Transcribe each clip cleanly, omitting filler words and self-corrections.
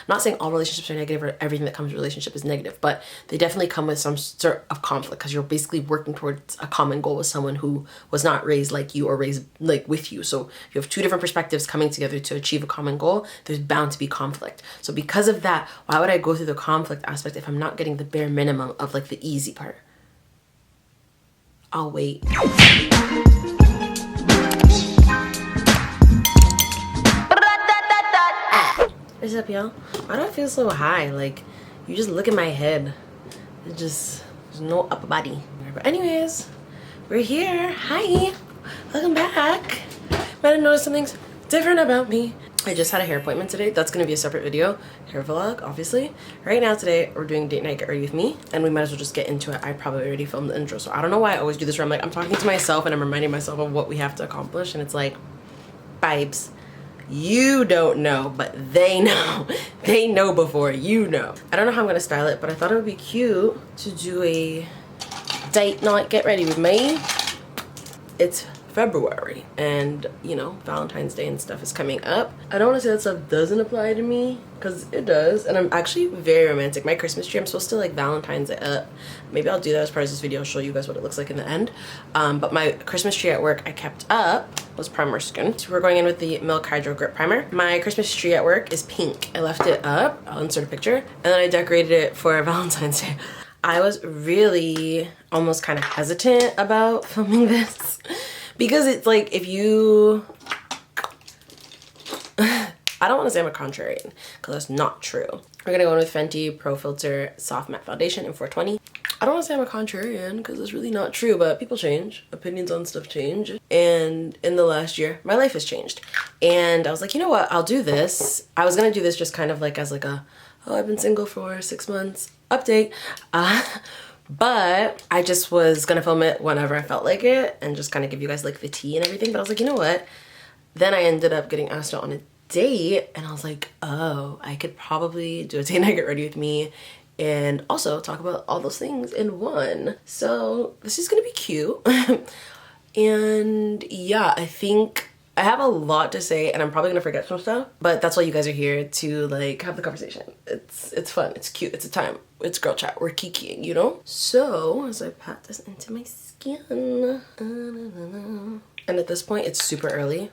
I'm not saying all relationships are negative or everything that comes with a relationship is negative, but they definitely come with some sort of conflict because you're basically working towards a common goal with someone who was not raised like you or raised like with you. So you have two different perspectives coming together to achieve a common goal. There's bound to be conflict. So because of that, why would I go through the conflict aspect if I'm not getting the bare minimum of like the easy part? I'll wait. What's up, y'all? Why do I feel so high? Like, you just look at my head. There's no upper body. But anyways, we're here. Hi. Welcome back. Might have noticed something's different about me. I just had a hair appointment today. That's going to be a separate video. Hair vlog, obviously. Right now, today, we're doing date night, get ready with me. And we might as well just get into it. I probably already filmed the intro. So I don't know why I always do this where I'm like, I'm talking to myself and I'm reminding myself of what we have to accomplish. And it's like, vibes. You don't know, but they know. They know before you know. I don't know how I'm gonna style it, but I thought it would be cute to do a date night, get ready with me. It's February and, you know, Valentine's Day and stuff is coming up. I don't want to say that stuff doesn't apply to me, because it does, and I'm actually very romantic. My Christmas tree, I'm supposed to like Valentine's it up. Maybe I'll do that as part of this video. I'll show you guys what it looks like in the end. But my Christmas tree at work I kept up was primer skin. So we're going in with the Milk Hydro Grip Primer. My Christmas tree at work is pink. I left it up. I'll insert a picture. And then I decorated it for Valentine's Day. I was really almost kind of hesitant about filming this because it's like, if you I don't want to say I'm a contrarian because that's not true. We're gonna go in with Fenty Pro Filter Soft Matte Foundation in 420. I don't want to say I'm a contrarian because it's really not true, but people change. Opinions on stuff change. And in the last year, my life has changed. And I was like, you know what? I'll do this. I was gonna do this just kind of like as like a, oh, I've been single for 6 months update. But I just was gonna film it whenever I felt like it and just kind of give you guys like the tea and everything. But I was like, you know what? Then I ended up getting asked out on a date and I was like, oh, I could probably do a date night, get ready with me, and also talk about all those things in one. So this is gonna be cute. And yeah, I think I have a lot to say and I'm probably gonna forget some stuff, but that's why you guys are here, to like have the conversation. It's fun, it's cute, it's a time, it's girl chat, we're kikiing, you know? So as I pat this into my skin, and at this point it's super early.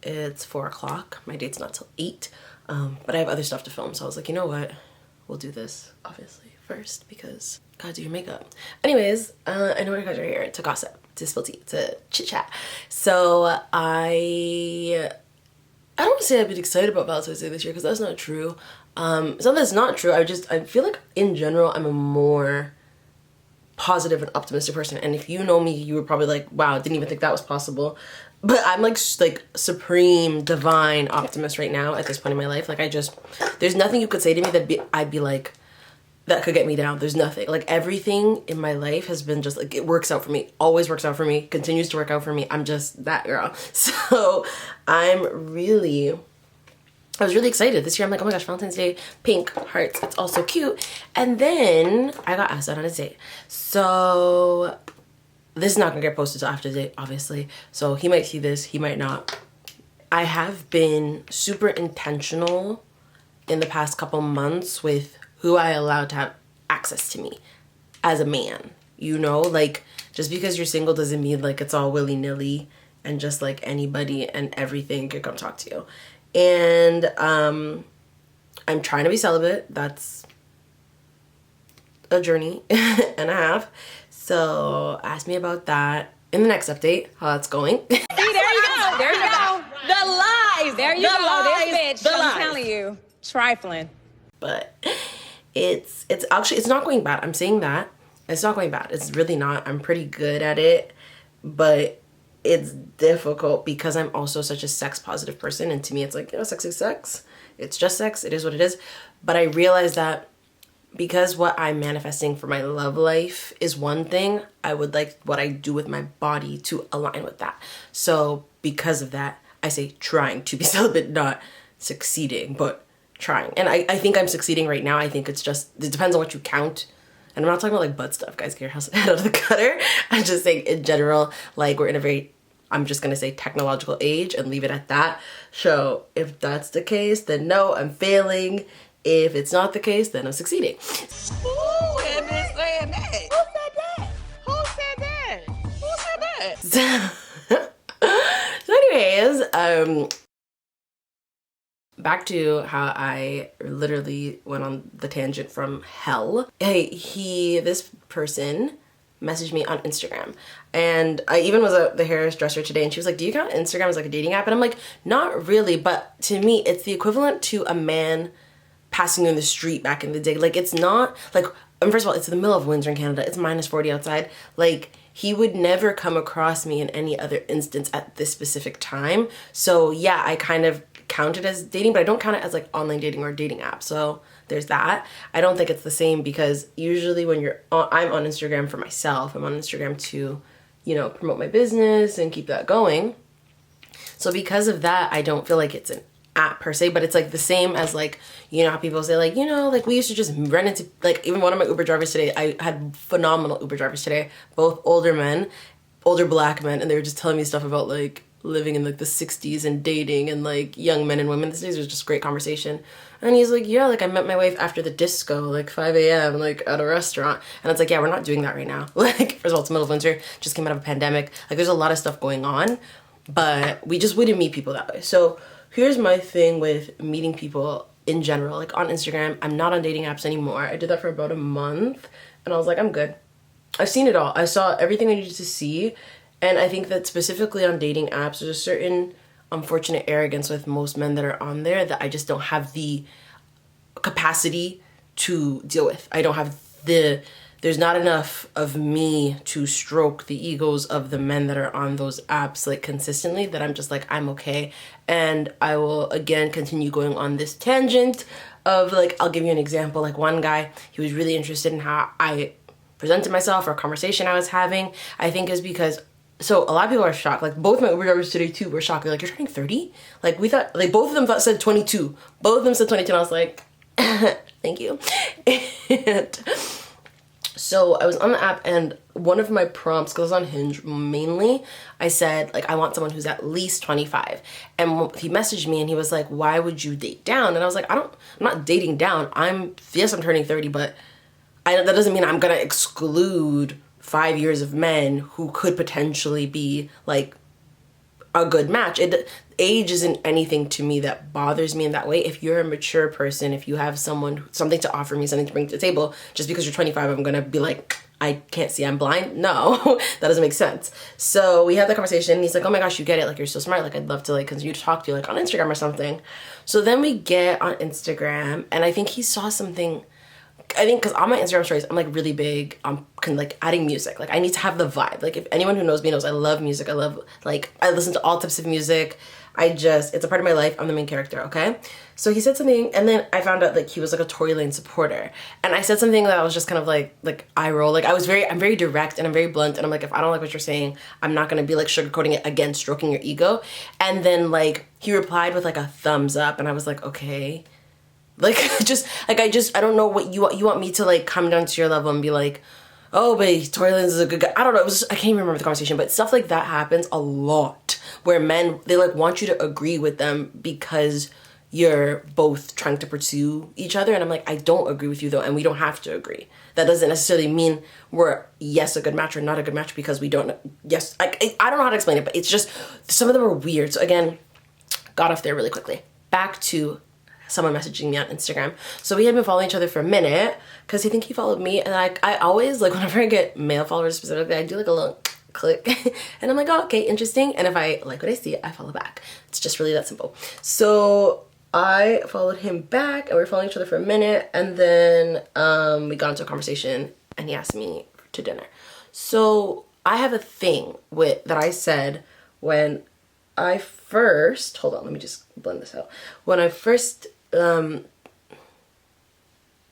It's 4 o'clock. My date's not till 8, but I have other stuff to film, so I was like, you know what? We'll do this, obviously, first, because gotta do your makeup. Anyways, I know you guys are here to gossip, to spill tea, to chit-chat. So I don't want to say I've been excited about Valentine's Day this year, because that's not true. It's not that it's not true, I feel like, in general, I'm a more positive and optimistic person, and if you know me, you were probably like, wow, didn't even think that was possible. But I'm like supreme divine optimist right now at this point in my life. Like there's nothing you could say to me that I'd be like, that could get me down. There's nothing. Like everything in my life has been just like, it works out for me, always works out for me, continues to work out for me. I'm just that girl. So I was really excited this year. I'm like, oh my gosh, Valentine's Day, pink, hearts, it's all so cute. And then I got asked out on a date. So this is not gonna get posted till after the date, obviously. So he might see this, he might not. I have been super intentional in the past couple months with who I allow to have access to me as a man. You know, like just because you're single doesn't mean like it's all willy-nilly and just like anybody and everything can come talk to you. And I'm trying to be celibate. That's a journey and a half. So ask me about that in the next update, how that's going. See, there you go. There you go. The lies. There you go. This bitch. I'm telling you. Trifling. But it's actually, it's not going bad. I'm saying that. It's not going bad. It's really not. I'm pretty good at it. But it's difficult because I'm also such a sex positive person. And to me, it's like, you know, sex is sex. It's just sex. It is what it is. But I realized that because what I'm manifesting for my love life is one thing, I would like what I do with my body to align with that. So because of that, I say trying to be celibate, not succeeding, but trying. And I think I'm succeeding right now. I think it's just, it depends on what you count. And I'm not talking about like butt stuff, guys, get your head out of the gutter. I'm just saying in general, like we're in a very I'm just gonna say technological age and leave it at that. So if that's the case, then no, I'm failing. If it's not the case, then I'm succeeding. Who had been saying that? Who said that? Who said that? Who said that? So anyways, back to how I literally went on the tangent from hell. This person messaged me on Instagram, and I even was at the hairdresser today, and she was like, do you count Instagram as like a dating app? And I'm like, not really, but to me it's the equivalent to a man passing you in the street back in the day. Like, it's not like, first of all, it's in the middle of winter in Canada, it's -40 outside. Like, he would never come across me in any other instance at this specific time. So yeah, I kind of count it as dating, but I don't count it as like online dating or dating app. So there's that. I don't think it's the same, because usually when I'm on Instagram for myself, I'm on Instagram to, you know, promote my business and keep that going. So because of that, I don't feel like it's an app per se, but it's like the same as, like, you know how people say, like, you know, like we used to just run into, like, even one of my Uber drivers today, I had phenomenal Uber drivers today, both older men, older black men, and they were just telling me stuff about like living in like the 60s and dating and like young men and women. This was just great conversation. And he's like, yeah, like I met my wife after the disco, like 5 a.m. like at a restaurant. And it's like, yeah, we're not doing that right now. Like, first of all, it's the middle of winter, just came out of a pandemic. Like, there's a lot of stuff going on, but we just wouldn't meet people that way. So here's my thing with meeting people in general, like on Instagram. I'm not on dating apps anymore. I did that for about a month and I was like, I'm good. I've seen it all. I saw everything I needed to see. And I think that specifically on dating apps, there's a certain unfortunate arrogance with most men that are on there that I just don't have the capacity to deal with. I don't have there's not enough of me to stroke the egos of the men that are on those apps like consistently, that I'm just like, I'm okay. And I will again continue going on this tangent of like, I'll give you an example. Like, one guy, he was really interested in how I presented myself, or a conversation I was having. I think is because, so a lot of people are shocked. Like, both my Uber drivers today too were shocked. They're like, you're turning 30? Like, we thought, like, both of them said 22. Both of them said 22, and I was like, thank you. And so I was on the app, and one of my prompts, because I was on Hinge mainly, I said, like, I want someone who's at least 25. And he messaged me and he was like, why would you date down? And I was like, I'm not dating down. Yes, I'm turning 30, but that doesn't mean I'm gonna exclude 5 years of men who could potentially be like a good match. Age isn't anything to me that bothers me in that way. If you're a mature person, if you have something to offer me, something to bring to the table, just because you're 25, I'm gonna be like, I can't see, I'm blind. No, that doesn't make sense. So we had that conversation and he's like, oh my gosh, you get it. Like, you're so smart. Like, I'd love to like continue to talk to you like on Instagram or something. So then we get on Instagram, and I think he saw something. I think because on my Instagram stories, I'm like really big on like adding music. Like, I need to have the vibe. Like, if anyone who knows me knows I love music. I listen to all types of music. It's a part of my life. I'm the main character, okay? So he said something, and then I found out like he was like a Tory Lane supporter. And I said something that I was just kind of like eye roll. Like, I'm very direct and I'm very blunt, and I'm like, if I don't like what you're saying, I'm not gonna be like sugarcoating it, again, stroking your ego. And then like he replied with like a thumbs up, and I was like, okay. Like, I don't know what you want me to like come down to your level and be like, oh, but Tory Lanez is a good guy. I don't know. I can't even remember the conversation, but stuff like that happens a lot where men, they like want you to agree with them because you're both trying to pursue each other. And I'm like, I don't agree with you though. And we don't have to agree. That doesn't necessarily mean we're, yes, a good match or not a good match, because we don't, yes, I don't know how to explain it, but it's just, some of them are weird. So again, got off there really quickly. Back to someone messaging me on Instagram. So we had been following each other for a minute because I think he followed me, and I always, like, whenever I get male followers specifically, I do like a little click and I'm like, oh, okay, interesting. And if I like what I see, I follow back. It's just really that simple. So I followed him back and we were following each other for a minute, and then we got into a conversation and he asked me to dinner. So I have a thing that I said when I first, hold on, let me just blend this out. When I first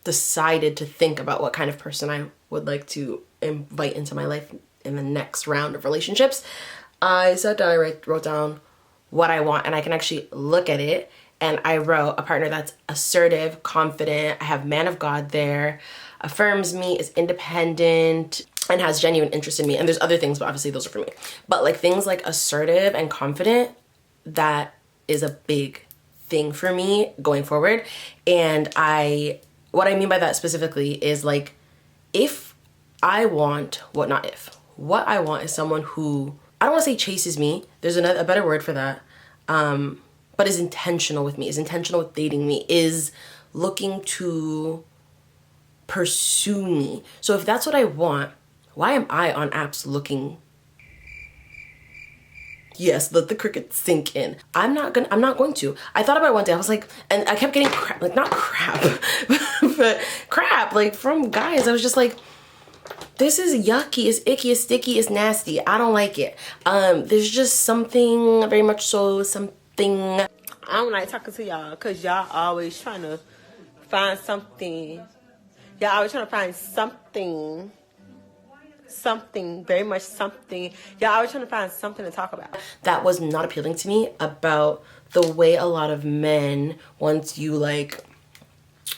decided to think about what kind of person I would like to invite into my life in the next round of relationships, I sat down, I wrote down what I want, and I can actually look at it, and I wrote a partner that's assertive, confident, I have man of God there, affirms me, is independent, and has genuine interest in me. And there's other things, but obviously those are for me. But like things like assertive and confident, that is a big thing for me going forward. And what I mean by that specifically is like, what I want is someone who, I don't want to say chases me, there's a better word for that, but is intentional with me, is intentional with dating me, is looking to pursue me. So if that's what I want, why am I on apps looking? Yes, let the cricket sink in. I'm not going to. I thought about it one day, I was like, and I kept getting crap, like not crap, but crap, like from guys. I was just like, this is yucky, it's icky, it's sticky, it's nasty. I don't like it. There's just something, very much so, something. I don't like talking to y'all because y'all always trying to find something. Y'all always trying to find something, very much something. Y'all always trying to find something to talk about. That was not appealing to me about the way a lot of men, once you like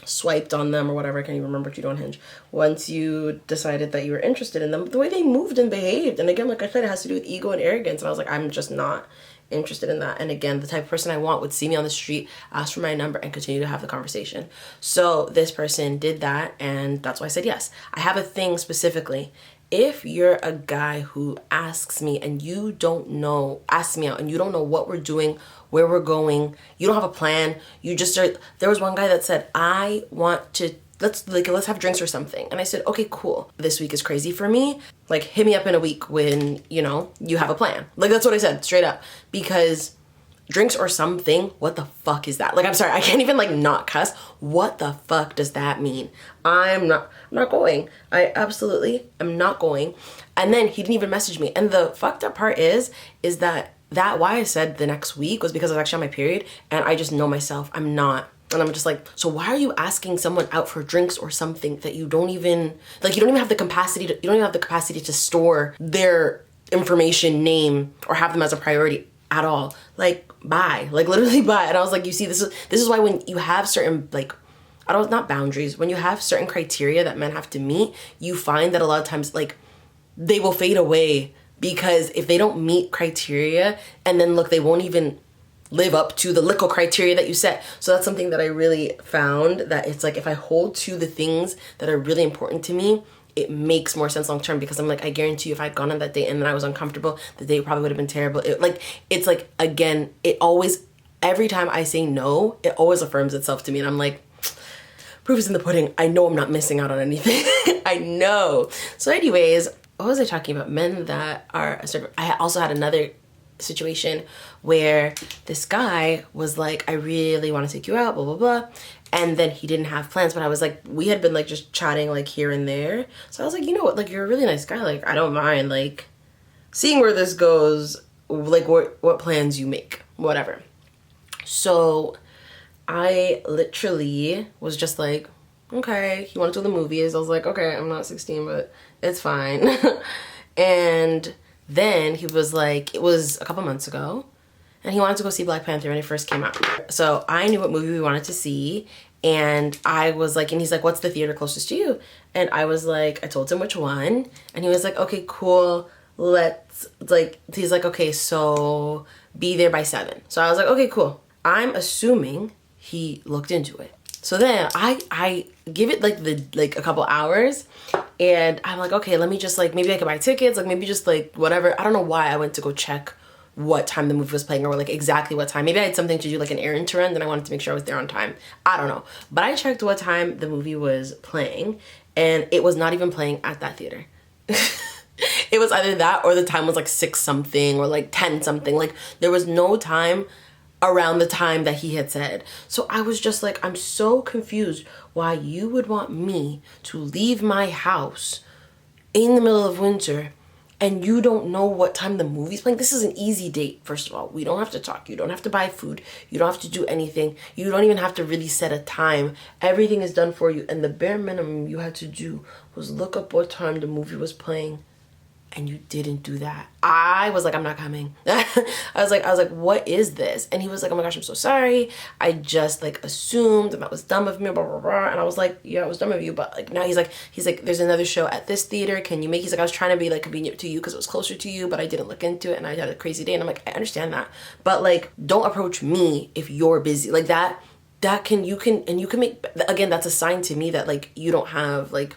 swiped on them or whatever, I can't even remember what you do on Hinge, once you decided that you were interested in them, the way they moved and behaved. And again, like I said, it has to do with ego and arrogance. And I was like, I'm just not interested in that. And again, the type of person I want would see me on the street, ask for my number, and continue to have the conversation. So this person did that, and that's why I said yes. I have a thing specifically. If you're a guy who asks me and you don't know, asks me out and you don't know what we're doing, where we're going, you don't have a plan, you just start, there was one guy that said, I want to, let's have drinks or something. And I said, okay, cool. This week is crazy for me. Like, hit me up in a week when, you know, you have a plan. Like, that's what I said, straight up. Because drinks or something, what the fuck is that? Like, I'm sorry, I can't even like not cuss. What the fuck does that mean? I'm not going. I absolutely am not going. And then he didn't even message me. And the fucked up part is that why I said the next week was because I was actually on my period, and I just know myself, I'm not. And I'm just like, so why are you asking someone out for drinks or something that you don't even, like, you don't even have the capacity to store their information, name, or have them as a priority at all. Like, bye. Like, literally bye. And I was like, you see, this is why when you have certain, like, not boundaries, when you have certain criteria that men have to meet, you find that a lot of times, like, they will fade away, because if they don't meet criteria, and then look, they won't even live up to the little criteria that you set. So that's something that I really found, that it's like, if I hold to the things that are really important to me, it makes more sense long term, because I'm like, I guarantee you, if I'd gone on that date and then I was uncomfortable, the date probably would have been terrible. It's like, again, it always, every time I say no, it always affirms itself to me. And I'm like, proof is in the pudding. I know I'm not missing out on anything. I know. So anyways, what was I talking about? Men that are assertive. I also had another situation where this guy was like, I really want to take you out, blah, blah, blah. And then he didn't have plans, but I was like, we had been like just chatting like here and there. So I was like, you know what, like, you're a really nice guy. Like, I don't mind like seeing where this goes, like what plans you make, whatever. So I literally was just like, okay, he wanted to go to the movies. I was like, okay, I'm not 16, but it's fine. And then he was like, it was a couple months ago, and he wanted to go see Black Panther when it first came out. So I knew what movie we wanted to see, and I was like, and he's like, what's the theater closest to you? And I was like, I told him which one, and he was like, okay, cool, he's like, okay, so be there by 7. So I was like, okay, cool. I'm assuming he looked into it. So then I give it like a couple hours, and I'm like, okay, let me just like, maybe I could buy tickets, like maybe just like whatever. I don't know why I went to go check what time the movie was playing, or like exactly what time. Maybe I had something to do, like an errand to run, and I wanted to make sure I was there on time. I don't know. But I checked what time the movie was playing, and it was not even playing at that theater. It was either that or the time was like 6 something or like 10 something. Like, there was no time around the time that he had said. So I was just like, I'm so confused why you would want me to leave my house in the middle of winter and you don't know what time the movie's playing. This is an easy date, first of all. We don't have to talk. You don't have to buy food. You don't have to do anything. You don't even have to really set a time. Everything is done for you. And the bare minimum you had to do was look up what time the movie was playing and you didn't do that. I was like, I'm not coming. I was like, what is this? And he was like, oh my gosh, I'm so sorry. I just like assumed that was dumb of me, blah, blah, blah. And I was like, yeah, it was dumb of you. But like now he's like, there's another show at this theater. Can you make, he's like, I was trying to be like convenient to you because it was closer to you, but I didn't look into it and I had a crazy day. And I'm like, I understand that. But like, don't approach me if you're busy. Like you can make, again, that's a sign to me that like you don't have like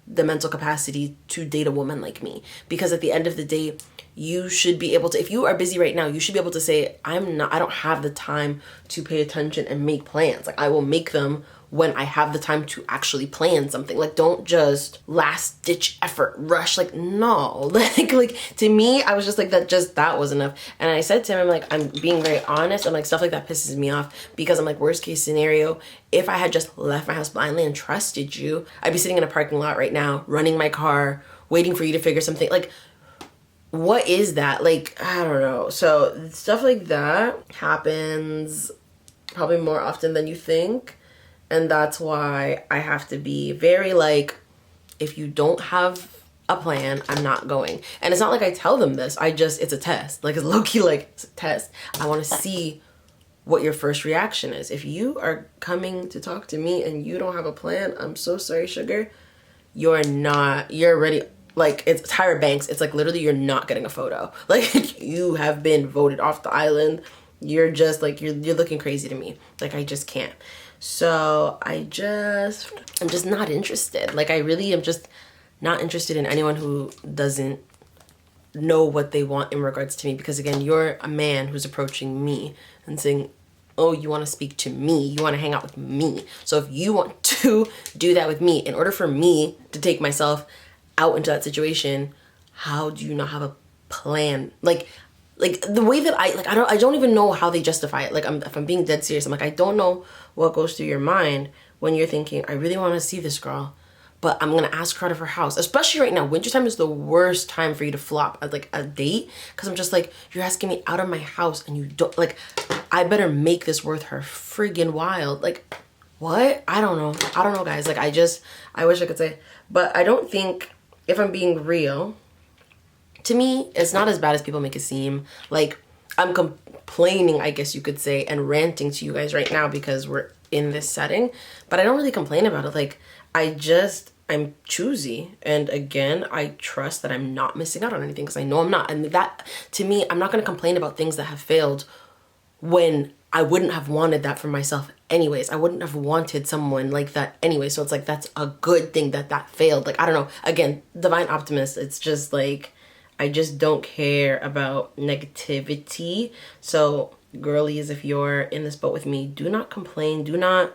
the mental capacity to date a woman like me, because at the end of the day, you should be able to, if you are busy right now, you should be able to say, I don't have the time to pay attention and make plans. Like I will make them when I have the time to actually plan something. Like don't just last ditch effort rush. Like no, like to me, I was just like that was enough. And I said to him, I'm like, I'm being very honest, and like stuff like that pisses me off, because I'm like, worst case scenario, if I had just left my house blindly and trusted you, I'd be sitting in a parking lot right now, running my car, waiting for you to figure something. Like what is that? Like, I don't know. So stuff like that happens probably more often than you think. And that's why I have to be very like, if you don't have a plan, I'm not going. And it's not like I tell them this. It's a test. Like it's low-key like, it's a test. I want to see what your first reaction is. If you are coming to talk to me and you don't have a plan, I'm so sorry, sugar. You're already, like it's Tyra Banks. It's like literally you're not getting a photo. Like you have been voted off the island. You're just like, you're looking crazy to me. Like I just can't. So I'm just not interested. Like I really am just not interested in anyone who doesn't know what they want in regards to me. Because again, you're a man who's approaching me and saying, oh, you want to speak to me, you want to hang out with me. So if you want to do that with me, in order for me to take myself out into that situation, how do you not have a plan? Like the way that I don't even know how they justify it. Like if I'm being dead serious, I'm like, I don't know what goes through your mind when you're thinking, I really want to see this girl, but I'm gonna ask her out of her house. Especially right now, wintertime is the worst time for you to flop at like a date, because I'm just like, you're asking me out of my house and you don't, like, I better make this worth her friggin' while. Like what? I don't know guys. Like I wish I could say, but I don't think, if I'm being real, to me, it's not as bad as people make it seem. Like, I'm complaining, I guess you could say, and ranting to you guys right now because we're in this setting. But I don't really complain about it. Like, I'm choosy. And again, I trust that I'm not missing out on anything, because I know I'm not. And that, to me, I'm not going to complain about things that have failed when I wouldn't have wanted that for myself anyways. I wouldn't have wanted someone like that anyway. So it's like, that's a good thing that failed. Like, I don't know. Again, divine optimist. It's just like, I just don't care about negativity. So girlies, if you're in this boat with me, do not complain, do not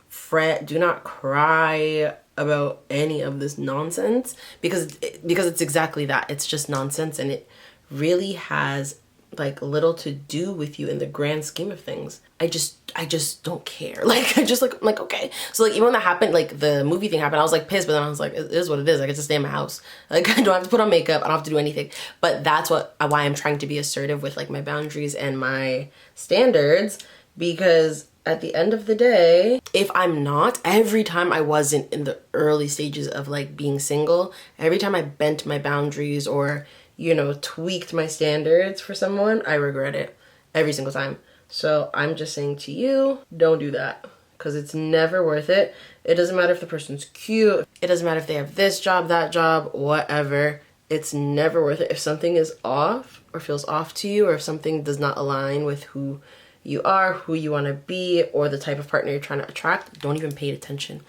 fret, do not cry about any of this nonsense, because it's exactly that. It's just nonsense, and it really has like little to do with you in the grand scheme of things. I just don't care. Like I'm like, okay. So like, even when that happened, like the movie thing happened, I was like pissed, but then I was like, it is what it is. I get to stay in my house. Like I don't have to put on makeup. I don't have to do anything. But that's why I'm trying to be assertive with like my boundaries and my standards, because at the end of the day, if I'm not, every time I wasn't in the early stages of like being single, every time I bent my boundaries or, you know, tweaked my standards for someone, I regret it every single time. So I'm just saying to you, don't do that, because it's never worth it. It doesn't matter if the person's cute. It doesn't matter if they have this job, that job, whatever. It's never worth it. If something is off or feels off to you, or if something does not align with who you are, who you want to be, or the type of partner you're trying to attract, don't even pay attention.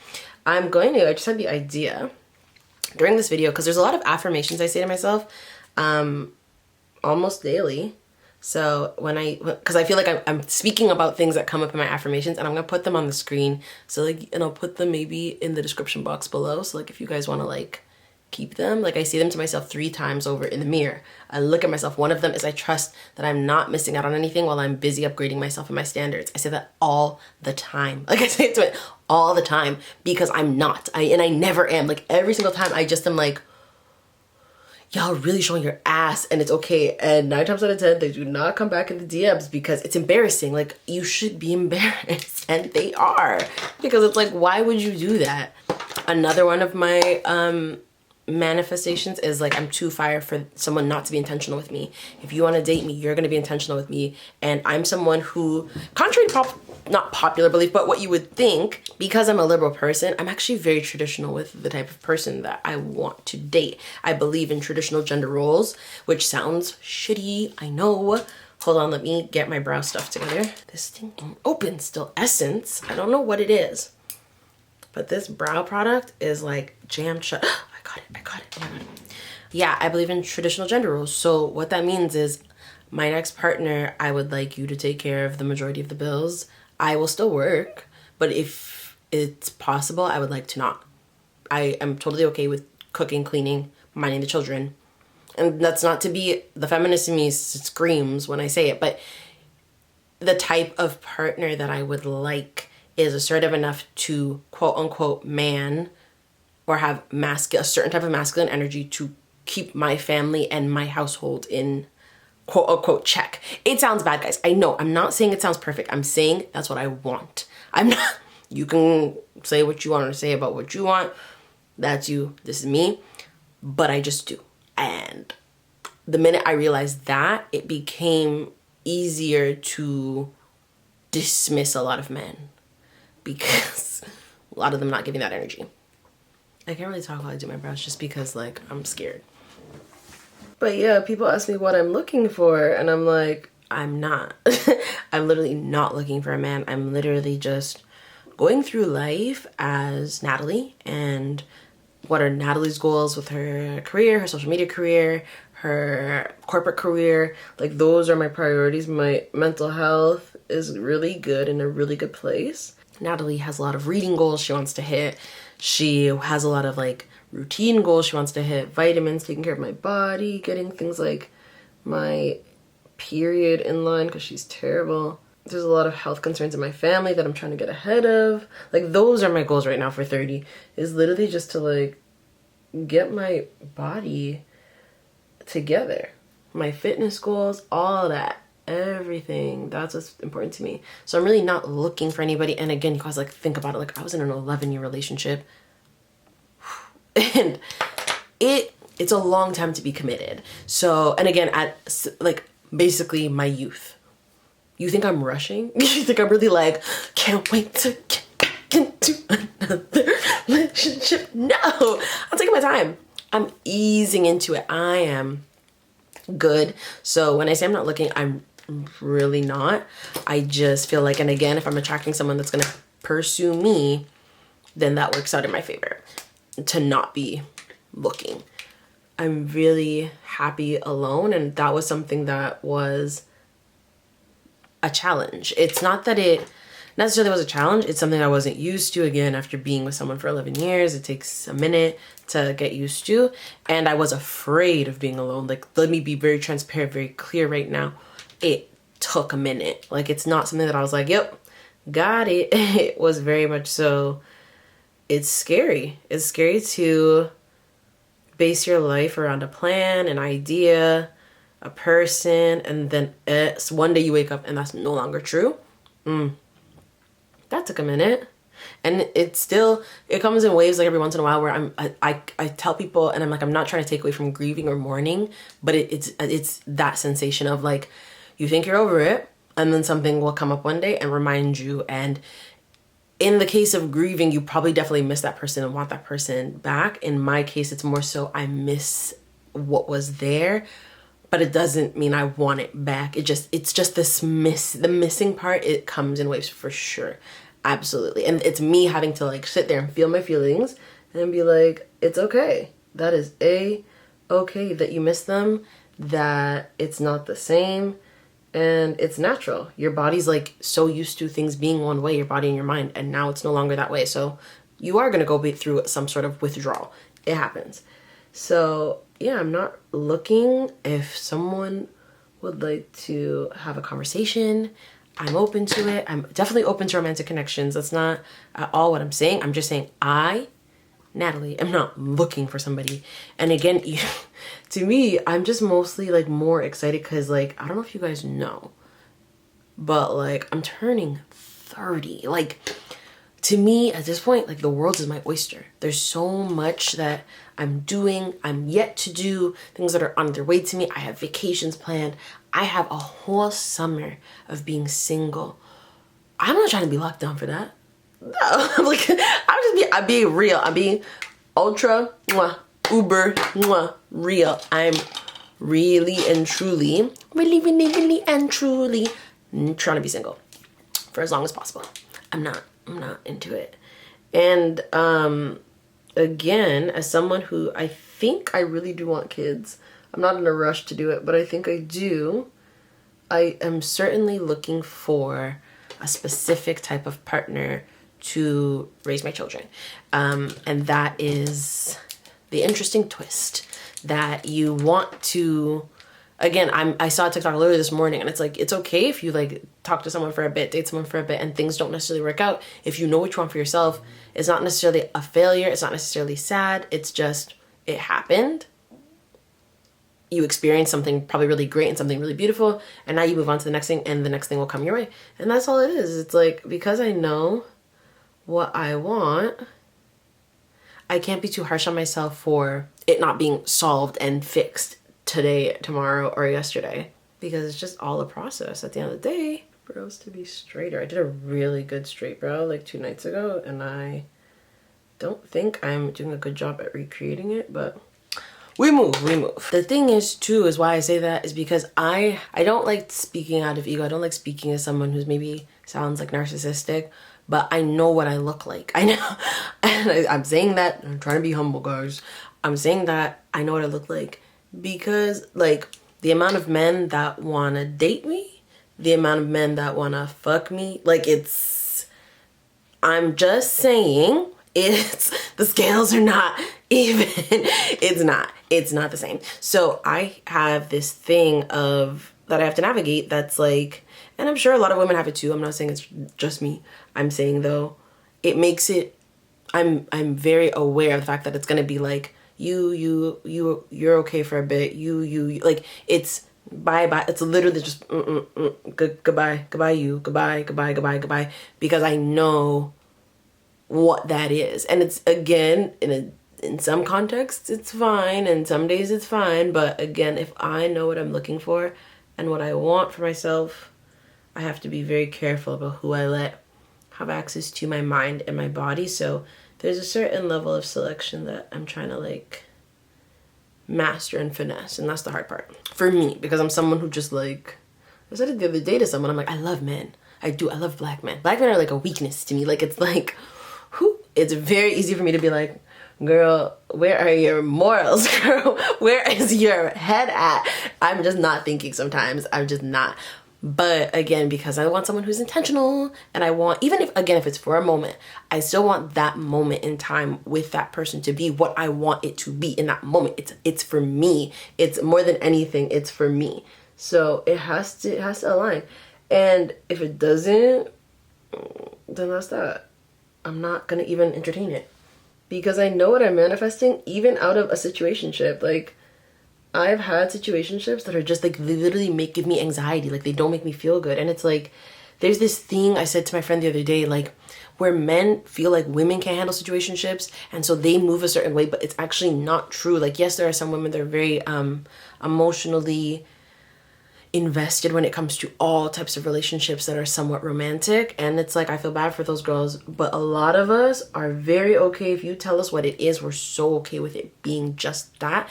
I just had the idea during this video, because there's a lot of affirmations I say to myself almost daily. So because I feel like I'm speaking about things that come up in my affirmations, and I'm gonna put them on the screen. So like, and I'll put them maybe in the description box below. So like, if you guys want to like keep them, like I say them to myself 3 times over in the mirror. I look at myself. One of them is, I trust that I'm not missing out on anything while I'm busy upgrading myself and my standards. I say that all the time. Like I say it to it all the time, because I'm not. And I never am. Like every single time I just am like, y'all really showing your ass, and it's okay. And 9 times out of 10, they do not come back in the DMs, because it's embarrassing. Like, you should be embarrassed, and they are, because it's like, why would you do that? Another one of my manifestations is like I'm too fire for someone not to be intentional with me. If you want to date me, you're going to be intentional with me. And I'm someone who, contrary to not popular belief, but what you would think, because I'm a liberal person, I'm actually very traditional with the type of person that I want to date. I believe in traditional gender roles, which sounds shitty, I know. Hold on, let me get my brow stuff together. This thing won't open still. Essence, I don't know what it is, but this brow product is like jammed shut. I got it, oh my God. Yeah, I believe in traditional gender roles. So what that means is my next partner, I would like you to take care of the majority of the bills. I will still work, but if it's possible, I would like to not. I am totally okay with cooking, cleaning, minding the children. And that's not to be, the feminist in me screams when I say it, but the type of partner that I would like is assertive enough to quote unquote man, or have a certain type of masculine energy to keep my family and my household in quote unquote check. It sounds bad, guys. I know, I'm not saying it sounds perfect. I'm saying that's what I want. I'm not, you can say what you want to say about what you want. That's you, this is me, but I just do. And the minute I realized that, it became easier to dismiss a lot of men because a lot of them not giving that energy. I can't really talk while I do my brows just because like I'm scared. But yeah, people ask me what I'm looking for and I'm like, I'm not. I'm literally not looking for a man. I'm literally just going through life as Natalie, and what are Natalie's goals with her career, her social media career, her corporate career. Like those are my priorities. My mental health is really good, in a really good place. Natalie has a lot of reading goals she wants to hit. She has a lot of like routine goals she wants to hit. Vitamins, taking care of my body, getting things like my period in line because she's terrible. There's a lot of health concerns in my family that I'm trying to get ahead of. Like those are my goals right now for 30, is literally just to like get my body together. My fitness goals, all that, everything. That's what's important to me. So I'm really not looking for anybody. And again, you guys like think about it. Like I was in an 11-year relationship and it's a long time to be committed. So, and again, at like basically my youth. You think I'm rushing? You think I'm really like, can't wait to get back into another relationship? No, I'm taking my time. I'm easing into it. I am good. So when I say I'm not looking, I'm really not. I just feel like, and again, if I'm attracting someone that's gonna pursue me, then that works out in my favor to not be looking. I'm really happy alone, and that was something that was a challenge. It's not that it necessarily was a challenge, it's something I wasn't used to. Again, after being with someone for 11 years, it takes a minute to get used to, and I was afraid of being alone. Like, let me be very transparent, very clear right now. It took a minute. Like, it's not something that I was like, yep, got it. It was very much so. It's scary. It's scary to base your life around a plan, an idea, a person, and then one day you wake up and that's no longer true. That took a minute. And it comes in waves, like every once in a while, where I tell people, and I'm like, I'm not trying to take away from grieving or mourning, but it's that sensation of like, you think you're over it, and then something will come up one day and remind you. And in the case of grieving, you probably definitely miss that person and want that person back. In my case, it's more so I miss what was there, but it doesn't mean I want it back. It's just the missing part. It comes in waves for sure. Absolutely. And it's me having to like sit there and feel my feelings and be like, it's okay. That is okay that you miss them, that it's not the same, and it's natural. Your body's like so used to things being one way, your body and your mind, and now it's no longer that way. So you are going to go through some sort of withdrawal. It happens. So yeah, I'm not looking. If someone would like to have a conversation, I'm open to it. I'm definitely open to romantic connections. That's not at all what I'm saying. I'm just saying Natalie, am not looking for somebody. And again, to me, I'm just mostly like more excited because like, I don't know if you guys know, but like I'm turning 30. Like to me at this point, like the world is my oyster. There's so much that I'm doing, I'm yet to do, things that are on their way to me. I have vacations planned. I have a whole summer of being single. I'm not trying to be locked down for that. No, I'm being real. I'm being ultra, uber, real. I'm really and truly trying to be single for as long as possible. I'm not into it. And again, as someone who I think I really do want kids, I'm not in a rush to do it, but I think I do. I am certainly looking for a specific type of partner to raise my children. And that is the interesting twist that you want to, again, I saw a TikTok literally this morning, and it's like, it's okay if you like talk to someone for a bit, date someone for a bit, and things don't necessarily work out. If you know what you want for yourself, it's not necessarily a failure. It's not necessarily sad. It's just, it happened. You experience something probably really great and something really beautiful, and now you move on to the next thing, and the next thing will come your way. And that's all it is. It's like, because I know what I want, I can't be too harsh on myself for it not being solved and fixed today, tomorrow, or yesterday, because it's just all a process. At the end of the day, brows to be straighter. I did a really good straight brow like 2 nights ago, and I don't think I'm doing a good job at recreating it, but we move. The thing is too, is why I say that is because I don't like speaking out of ego. I don't like speaking as someone who's maybe sounds like narcissistic, but I know what I look like. I know, and I'm saying that, I'm trying to be humble, guys. I'm saying that I know what I look like because like the amount of men that want to date me, the amount of men that want to fuck me, like I'm just saying, the scales are not even. It's not the same. So I have this thing of that I have to navigate that's like, and I'm sure a lot of women have it too. I'm not saying it's just me. I'm saying though, it makes it, I'm very aware of the fact that it's gonna be like, you're okay for a bit. You like, it's bye. It's literally just goodbye, goodbye, because I know what that is. And it's, again, in some contexts it's fine, and some days it's fine, but again, if I know what I'm looking for and what I want for myself, I have to be very careful about who I let have access to my mind and my body. So there's a certain level of selection that I'm trying to like master and finesse, and that's the hard part for me, because I'm someone who just like, I said it the other day to someone, I'm like, I love men. I love black men. Black men are like a weakness to me. Like, it's like, it's very easy for me to be like, girl, where are your morals, girl? Where is your head at? I'm just not thinking sometimes. I'm just not. But again, because I want someone who's intentional, and I want, even if it's for a moment, I still want that moment in time with that person to be what I want it to be in that moment. It's for me. It's more than anything, it's for me. So it has to align. And if it doesn't, then that's that. I'm not gonna even entertain it, because I know what I'm manifesting even out of a situationship. Like, I've had situationships that are just like, they literally give me anxiety. Like, they don't make me feel good. And it's like, there's this thing I said to my friend the other day, like, where men feel like women can't handle situationships, and so they move a certain way, but it's actually not true. Like, yes, there are some women that are very emotionally invested when it comes to all types of relationships that are somewhat romantic, and it's like, I feel bad for those girls, but a lot of us are very okay. If you tell us what it is, we're so okay with it being just that.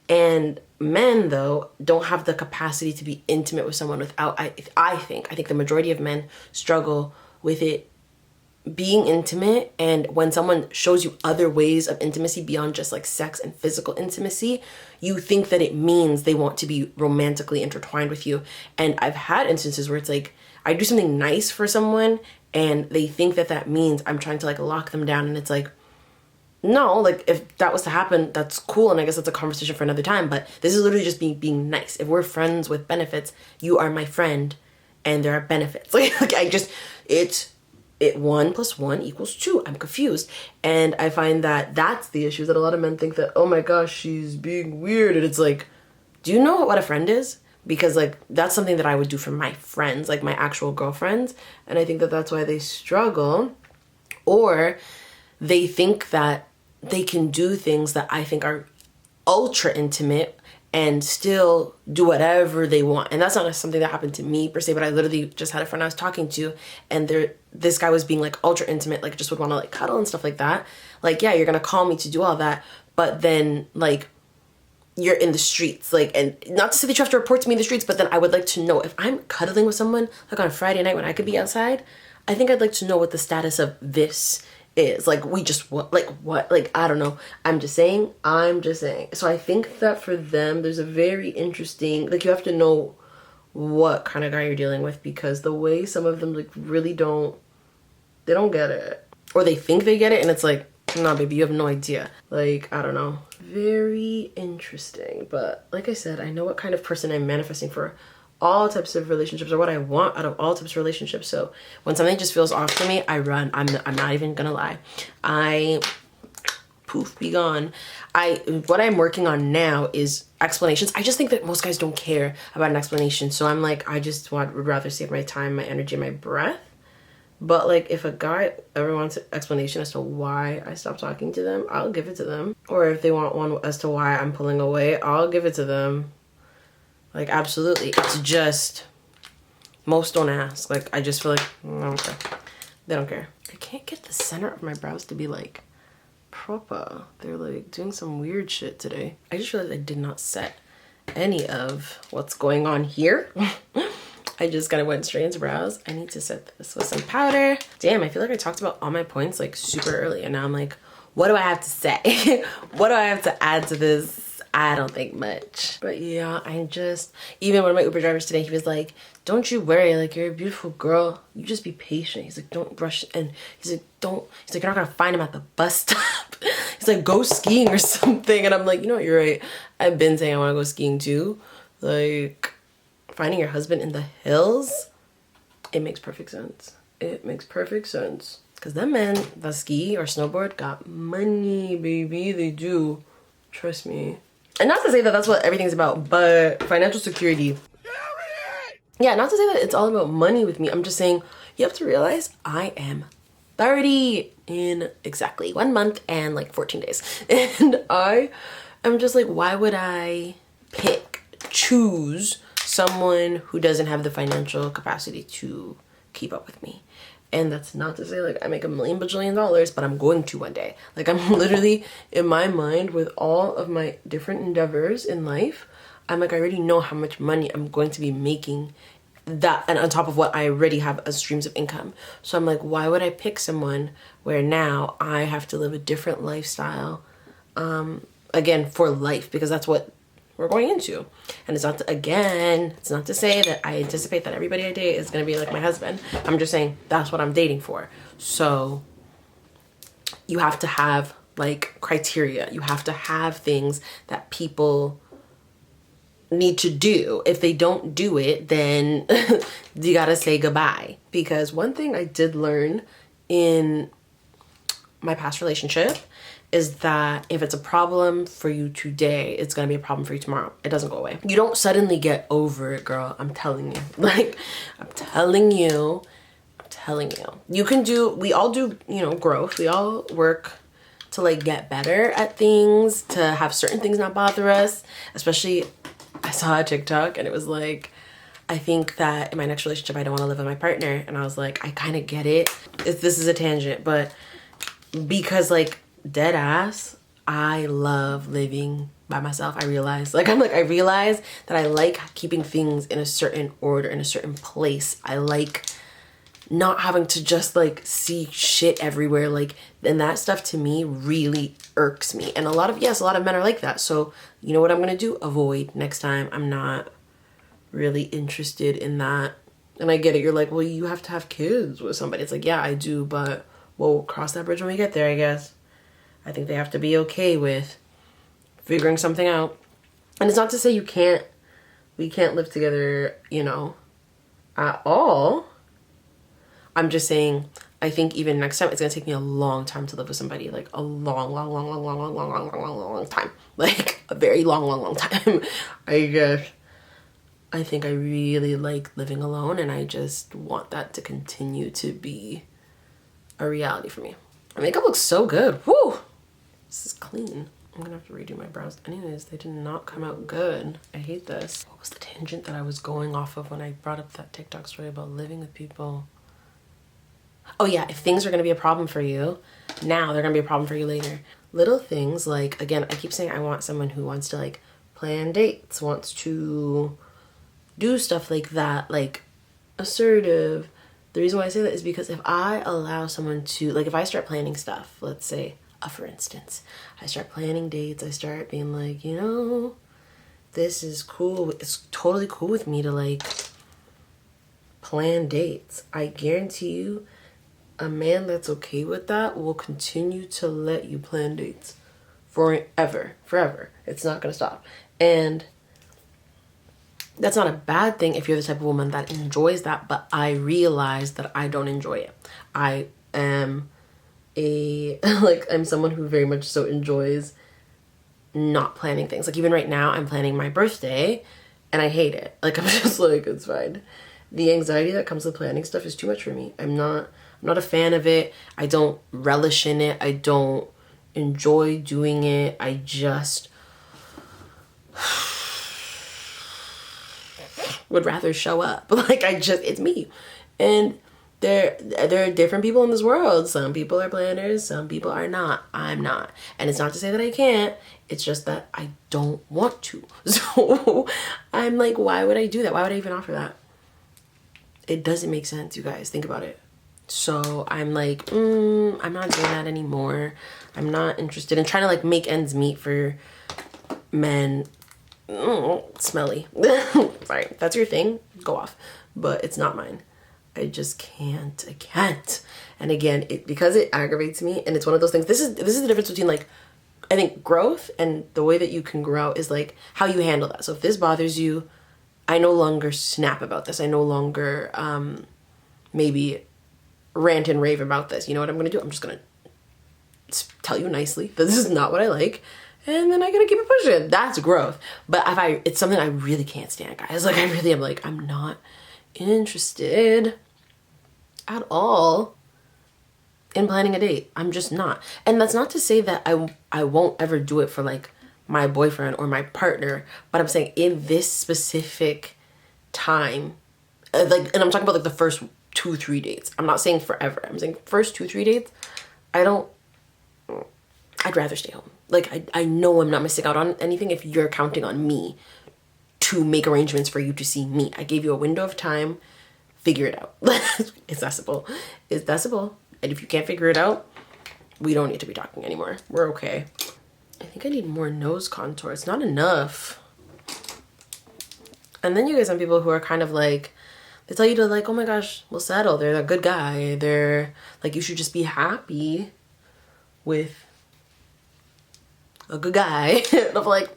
And men, though, don't have the capacity to be intimate with someone without, I think the majority of men struggle with it being intimate. And when someone shows you other ways of intimacy beyond just like sex and physical intimacy, you think that it means they want to be romantically intertwined with you. And I've had instances where it's like, I do something nice for someone and they think that means I'm trying to like lock them down, and it's like, no, like, if that was to happen, that's cool, and I guess that's a conversation for another time, but this is literally just being nice. If we're friends with benefits, you are my friend, and there are benefits. Like 1 + 1 = 2. I'm confused. And I find that that's the issue, that a lot of men think that, oh my gosh, she's being weird, and it's like, do you know what a friend is? Because like, that's something that I would do for my friends, like my actual girlfriends, and I think that that's why they struggle Or they think that they can do things that I think are ultra intimate and still do whatever they want. And that's not something that happened to me per se, but I literally just had a friend I was talking to, and this guy was being like ultra intimate, like just would want to like cuddle and stuff like that. Like, yeah, you're gonna call me to do all that, but then like you're in the streets, like, and not to say that you have to report to me in the streets, but then I would like to know if I'm cuddling with someone like on a Friday night when I could be outside. I think I'd like to know what the status of this is. Like, we just what, like, I don't know. I'm just saying. So I think that for them, there's a very interesting, like, you have to know what kind of guy you're dealing with, because the way some of them like really they don't get it, or they think they get it, and it's like, nah, baby, you have no idea. Like, I don't know. Very interesting. But like I said, I know what kind of person I'm manifesting for all types of relationships, or what I want out of all types of relationships. So when something just feels off for me, I run. I'm not even gonna lie. I poof, be gone. What I'm working on now is explanations. I just think that most guys don't care about an explanation. So I'm like, would rather save my time, my energy, my breath. But like, if a guy ever wants an explanation as to why I stopped talking to them, I'll give it to them. Or if they want one as to why I'm pulling away, I'll give it to them. Like, absolutely. It's just, most don't ask. Like, I just feel like, I don't care. They don't care. I can't get the center of my brows to be like proper. They're like doing some weird shit today. I just realized I did not set any of what's going on here. I just kind of went straight into brows. I need to set this with some powder. Damn, I feel like I talked about all my points like super early, and now I'm like, what do I have to say? What do I have to add to this? I don't think much. But yeah, even one of my Uber drivers today, he was like, don't you worry, like, you're a beautiful girl. You just be patient. He's like, don't rush. And he's like, you're not gonna find him at the bus stop. He's like, go skiing or something. And I'm like, you know what, you're right. I've been saying I wanna go skiing too. Like, finding your husband in the hills, it makes perfect sense. It makes perfect sense. Because them men that ski or snowboard got money, baby. They do. Trust me. And not to say that that's what everything's about, but financial security. Yeah, not to say that it's all about money with me. I'm just saying you have to realize I am 30 in exactly 1 month and like 14 days. And I'm just like, why would I choose someone who doesn't have the financial capacity to keep up with me? And that's not to say like I make $1 million bajillion, but I'm going to one day. Like, I'm literally in my mind with all of my different endeavors in life, I'm like, I already know how much money I'm going to be making, that and on top of what I already have as streams of income. So I'm like, why would I pick someone where now I have to live a different lifestyle, again, for life, because that's what we're going into. And it's not to say that I anticipate that everybody I date is going to be like my husband. I'm just saying that's what I'm dating for. So you have to have like criteria. You have to have things that people need to do. If they don't do it, then you gotta say goodbye. Because one thing I did learn in my past relationship is that if it's a problem for you today, it's gonna be a problem for you tomorrow. It doesn't go away. You don't suddenly get over it, girl. I'm telling you. Like, I'm telling you. We all do, growth. We all work to like get better at things, to have certain things not bother us. Especially, I saw a TikTok and it was like, I think that in my next relationship, I don't want to live with my partner. And I was like, I kind of get it. This is a tangent, but because like dead ass, I love living by myself. I realize that I like keeping things in a certain order, in a certain place. I like not having to just like see shit everywhere. Like, and that stuff to me really irks me. And a lot of men are like that. So you know what I'm gonna do? Avoid next time. I'm not really interested in that. And I get it. You're like, well, you have to have kids with somebody. It's like, yeah, I do, but we'll cross that bridge when we get there, I guess. I think they have to be okay with figuring something out. And it's not to say we can't live together, at all. I'm just saying, I think even next time, it's gonna take me a long time to live with somebody. Like a long time. Like a very long time. I guess. I think I really like living alone, and I just want that to continue to be a reality for me. My makeup looks so good. Woo! This is clean. I'm gonna have to redo my brows. Anyways, they did not come out good. I hate this. What was the tangent that I was going off of when I brought up that TikTok story about living with people? Oh yeah, if things are gonna be a problem for you now, they're gonna be a problem for you later. Little things like, again, I keep saying I want someone who wants to like plan dates, wants to do stuff like that, like assertive. The reason why I say that is because if I allow someone to, like if I start planning stuff, let's say, for instance, I start planning dates, I start being like, you know, this is cool, it's totally cool with me to like plan dates. I guarantee you, a man that's okay with that will continue to let you plan dates forever. It's not gonna stop. And that's not a bad thing if you're the type of woman that enjoys that, but I realize that I don't enjoy it. I am I'm someone who very much so enjoys not planning things. Like even right now, I'm planning my birthday and I hate it. Like I'm just like, it's fine. The anxiety that comes with planning stuff is too much for me. I'm not a fan of it. I don't relish in it. I don't enjoy doing it. I just would rather show up. Like it's me. And there are different people in this world. Some people are planners, some people are not. I'm not. And it's not to say that I can't. It's just that I don't want to. So I'm like, why would I do that? Why would I even offer that? It doesn't make sense, you guys. Think about it. So I'm like, I'm not doing that anymore. I'm not interested in trying to like make ends meet for men. Smelly. Sorry, if that's your thing, go off. But it's not mine. I just can't. I can't. And again, because it aggravates me, and it's one of those things. This is the difference between like, I think growth and the way that you can grow is like how you handle that. So if this bothers you, I no longer snap about this. I no longer maybe rant and rave about this. You know what I'm gonna do? I'm just gonna tell you nicely that this is not what I like. And then I gotta keep it pushing. That's growth. But it's something I really can't stand, guys. Like I really am like, I'm not interested at all in planning a date. I'm just not. And that's not to say that I won't ever do it for like my boyfriend or my partner, but I'm saying in this specific time, and I'm talking about like the first 2-3 dates. I'm not saying forever. I'm saying first 2-3 dates, I'd rather stay home. Like, I know I'm not missing out on anything if you're counting on me to make arrangements for you to see me. I gave you a window of time. Figure it out. It's that simple. It's that simple. And if you can't figure it out, we don't need to be talking anymore. We're okay. I think I need more nose contour. It's not enough. And then you get some people who are kind of like, they tell you to like, oh my gosh, we'll settle. They're a good guy. They're like, you should just be happy with a good guy. And I'm like,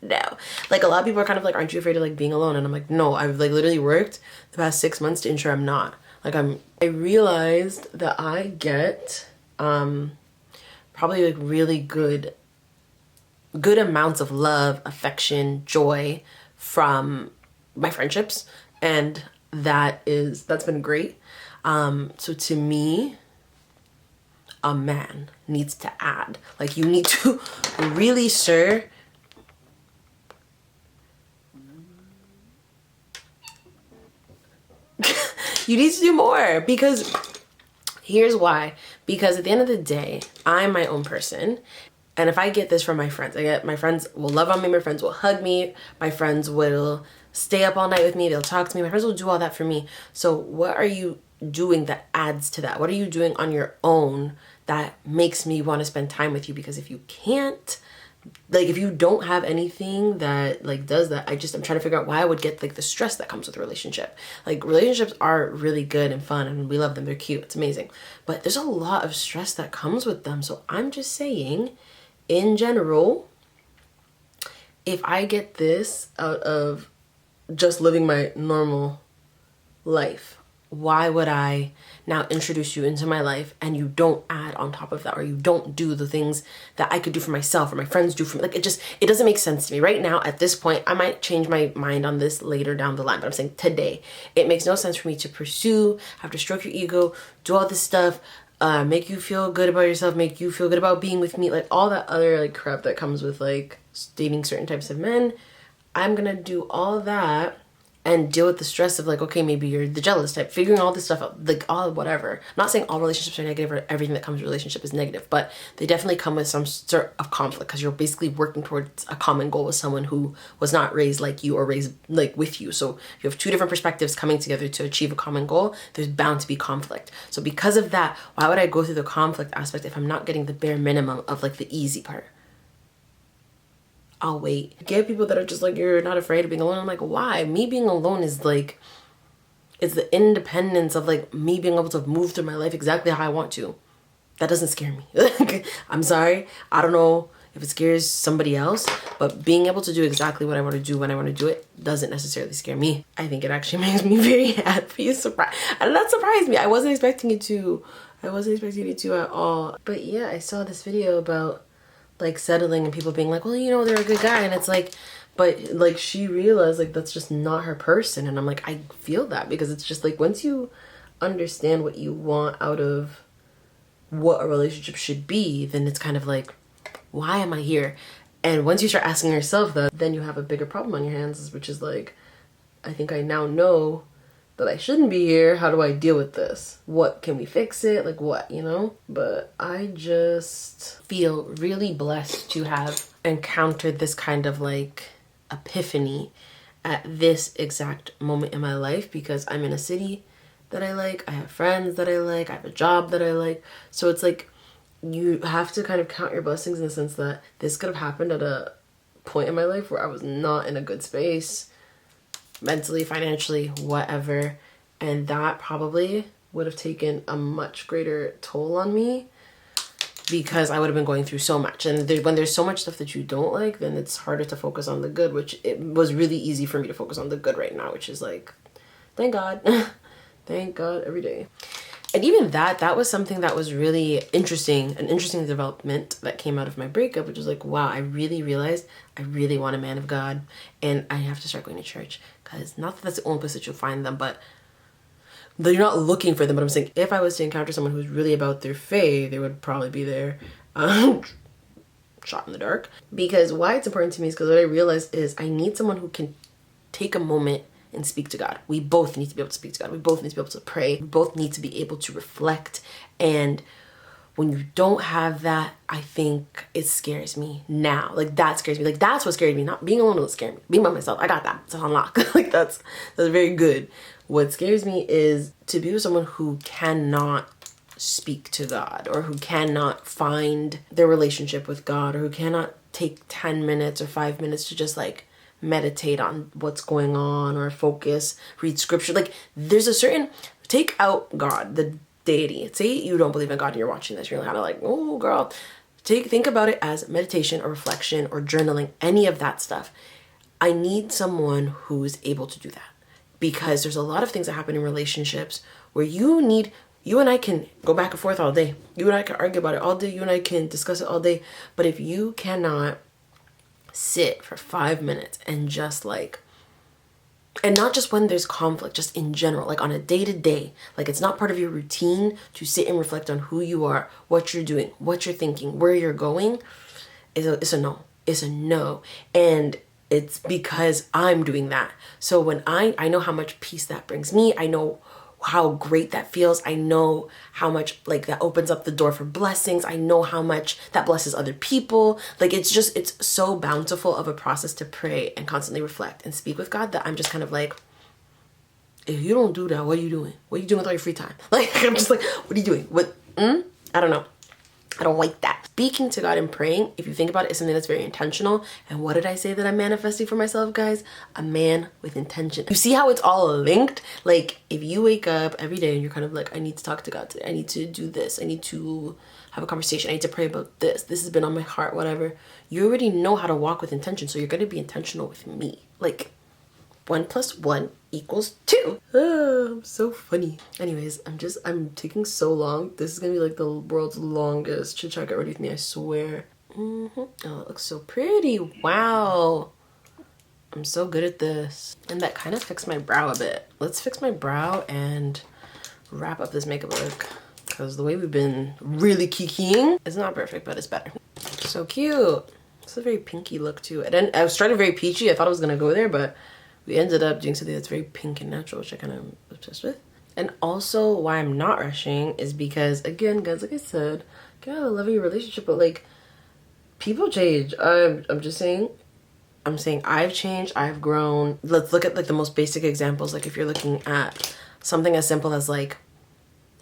no. Like a lot of people are kind of like, aren't you afraid of like being alone? And I'm like, no, I've like literally worked the past 6 months to ensure I'm not. Like I realized that I get probably like really good amounts of love, affection, joy from my friendships, and that's been great. So to me, a man needs to add, like you need to really, sir, you need to do more, because here's why. Because at the end of the day, I'm my own person. And if I get this from my friends, my friends will love on me, my friends will hug me, my friends will stay up all night with me, they'll talk to me, my friends will do all that for me. So what are you doing that adds to that? What are you doing on your own that makes me want to spend time with you? Because if you can't, like if you don't have anything that like does that, I'm trying to figure out why I would get like the stress that comes with a relationship. Like relationships are really good and fun and we love them, they're cute, it's amazing. But there's a lot of stress that comes with them. So I'm just saying, in general, if I get this out of just living my normal life, why would I now introduce you into my life and you don't add on top of that, or you don't do the things that I could do for myself or my friends do for me? Like, it doesn't make sense to me right now at this point. I might change my mind on this later down the line, but I'm saying today, it makes no sense for me to pursue, have to stroke your ego, do all this stuff, make you feel good about yourself, make you feel good about being with me, like all that other like crap that comes with like dating certain types of men. I'm gonna do all that and deal with the stress of like, okay, maybe you're the jealous type, figuring all this stuff out, like all whatever. I'm not saying all relationships are negative or everything that comes with a relationship is negative, but they definitely come with some sort of conflict because you're basically working towards a common goal with someone who was not raised like you or raised like with you. So if you have two different perspectives coming together to achieve a common goal, there's bound to be conflict. So because of that, why would I go through the conflict aspect if I'm not getting the bare minimum of like the easy part? I'll wait. Get people that are just like, you're not afraid of being alone. I'm like, why? Me being alone is like, it's the independence of like me being able to move through my life exactly how I want to. That doesn't scare me. I'm sorry. I don't know if it scares somebody else, but being able to do exactly what I want to do when I want to do it doesn't necessarily scare me. I think it actually makes me very happy. Surprised. And that surprised me. I wasn't expecting it to. I wasn't expecting it to at all. But yeah, I saw this video about like settling and people being like, well, you know, they're a good guy, and it's like, but like she realized like that's just not her person. And I'm like, I feel that, because it's just like once you understand what you want out of what a relationship should be, then it's kind of like, why am I here? And once you start asking yourself that, then you have a bigger problem on your hands, which is like, I think I now know that I shouldn't be here. How do I deal with this? What can we fix it? Like what, you know? But I just feel really blessed to have encountered this kind of like epiphany at this exact moment in my life, because I'm in a city that I like, I have friends that I like, I have a job that I like. So it's like you have to kind of count your blessings in the sense that this could have happened at a point in my life where I was not in a good space, mentally, financially, whatever, and that probably would have taken a much greater toll on me, because I would have been going through so much. And when there's so much stuff that you don't like, then it's harder to focus on the good, which it was really easy for me to focus on the good right now, which is like, thank God. Thank God every day. And even that was something that was really interesting, an interesting development that came out of my breakup, which was like, wow, I really realized I really want a man of God, and I have to start going to church. Because not that that's the only place that you'll find them, but you're not looking for them. But I'm saying, if I was to encounter someone who's really about their faith, they would probably be there. Shot in the dark. Because why it's important to me is because what I realized is I need someone who can take a moment and speak to God. We both need to be able to speak to God. We both need to be able to pray. We both need to be able to reflect. And when you don't have that, I think it scares me now. Like that scares me. Like that's what scared me. Not being alone will scare me. Being by myself, I got that. It's on lock. Like that's very good. What scares me is to be with someone who cannot speak to God, or who cannot find their relationship with God, or who cannot take 10 minutes or 5 minutes to just like meditate on what's going on, or focus, read scripture. Like there's a certain, take out God, the deity. Say you don't believe in God and you're watching this, you're kind of like, oh girl, think about it as meditation or reflection or journaling, any of that stuff. I need someone who's able to do that, because there's a lot of things that happen in relationships where you and I can go back and forth all day. You and I can argue about it all day. You and I can discuss it all day. But if you cannot sit for 5 minutes and just like, and not just when there's conflict, just in general, like on a day-to-day, like it's not part of your routine to sit and reflect on who you are, what you're doing, what you're thinking, where you're going, it's a no. It's a no. And it's because I'm doing that. So when I know how much peace that brings me, I know how great that feels. I know how much like that opens up the door for blessings. I know how much that blesses other people. Like it's so bountiful of a process to pray and constantly reflect and speak with God, that I'm just kind of like, if you don't do that, what are you doing? What are you doing with all your free time? Like I'm just like, what are you doing? I don't know. I don't like that. Speaking to God and praying, if you think about it, is something that's very intentional. And what did I say that I'm manifesting for myself, guys? A man with intention. You see how it's all linked? Like if you wake up every day and you're kind of like, I need to talk to God today. I need to do this. I need to have a conversation. I need to pray about this. This has been on my heart, whatever. You already know how to walk with intention. So you're going to be intentional with me. Like 1 + 1 equals 2. Oh, I'm so funny. Anyways, I'm taking so long. This is gonna be like the world's longest chit chat get ready with me, I swear. Oh, it looks so pretty. Wow. I'm so good at this. And that kind of fixed my brow a bit. Let's fix my brow and wrap up this makeup look, because the way we've been really kikiing is not perfect, but it's better. So cute. It's a very pinky look too. And I started very peachy. I thought I was gonna go there, but we ended up doing something that's very pink and natural, which I kind of obsessed with. And also why I'm not rushing is because, again, guys, like I said, you can have a loving relationship, but like, people change. I'm just saying, I'm saying I've changed, I've grown. Let's look at like the most basic examples. Like if you're looking at something as simple as like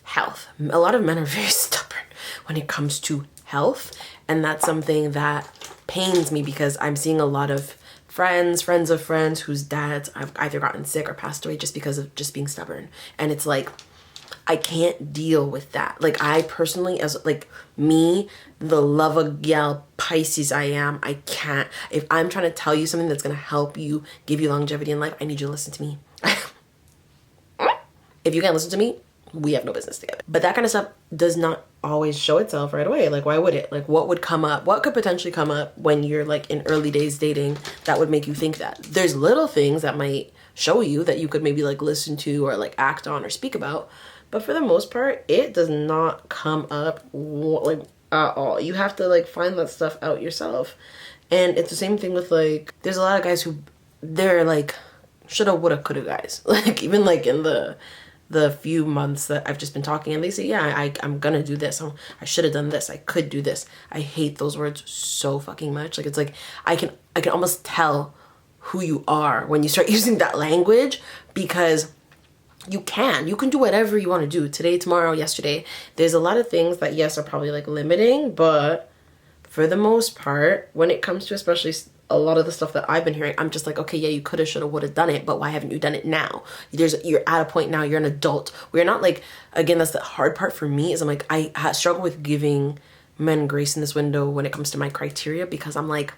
health. A lot of men are very stubborn when it comes to health. And that's something that pains me, because I'm seeing a lot of friends of friends whose dads have either gotten sick or passed away just because of just being stubborn. And it's like, I can't deal with that. Like I personally, as like me, the love of gal Pisces I am, I can't. If I'm trying to tell you something that's gonna help you, give you longevity in life, I need you to listen to me. If you can't listen to me, we have no business together. But that kind of stuff does not always show itself right away. Like why would it? Like what would come up? What could potentially come up when you're like in early days dating that would make you think that? There's little things that might show you that you could maybe like listen to or like act on or speak about. But for the most part, it does not come up like at all. You have to like find that stuff out yourself. And it's the same thing with like, there's a lot of guys who they're like shoulda, woulda, coulda guys. Like even like in the few months that I've just been talking, and they say, yeah, I'm gonna do this. I should have done this. I could do this. I hate those words so fucking much. Like it's like, I can almost tell who you are when you start using that language, because you can do whatever you want to do today, tomorrow, yesterday. There's a lot of things that, yes, are probably like limiting, but for the most part, when it comes to especially a lot of the stuff that I've been hearing, I'm just like, okay, yeah, you coulda, shoulda, woulda done it, but why haven't you done it now? You're at a point now, you're an adult. We're not like, again, that's the hard part for me, is I'm like, I struggle with giving men grace in this window when it comes to my criteria, because I'm like,